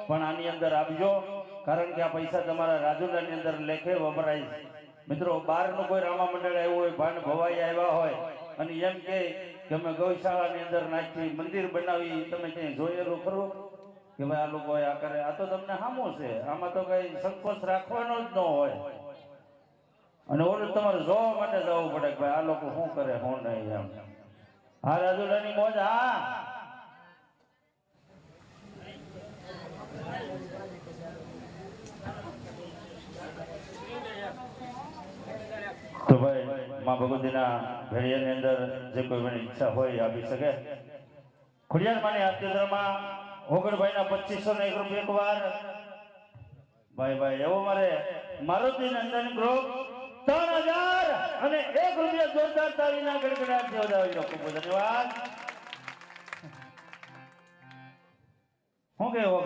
પણ આની અંદર આપજો, કારણ કે આ પૈસા તમારા રાજુલાની અંદર લેખે વપરાય છે. મિત્રો, બહારનું કોઈ રામા મંડળ આવ્યું હોય, ભાન ભવાઈ આવ્યા હોય અને એમ કે અમે ગૌશાળાની અંદર નાખી મંદિર બનાવી, તમે ક્યાંય જોયેલું ખરું કે ભાઈ આ લોકો આ કરે? આ તો તમને સામું છે, આમાં તો કઈ સંકોચ રાખવાનો જ ન હોય. અને ઓલું તમારે જોવા માટે જવું પડે કે ભાઈ આ લોકો શું કરે શું નહીં એમ. હા રાજુલાની મોજ. હા તો ભાઈ માં ભગવતીના ભેળિયાની અંદર જે કોઈ મને ઈચ્છા હોય આપી શકે. ખોડિયાર માની આત્યદ્રમાં ઓગણભાઈના 2501 રૂપિયા એક વાર. ભાઈ એવો મારે મારુતિ નંદન ગ્રુપ 3000 અને 1 રૂપિયા જોરદાર તાળીના ગડગડાટ દેવદાવીનો ખૂબ ધન્યવાદ. હું કેવો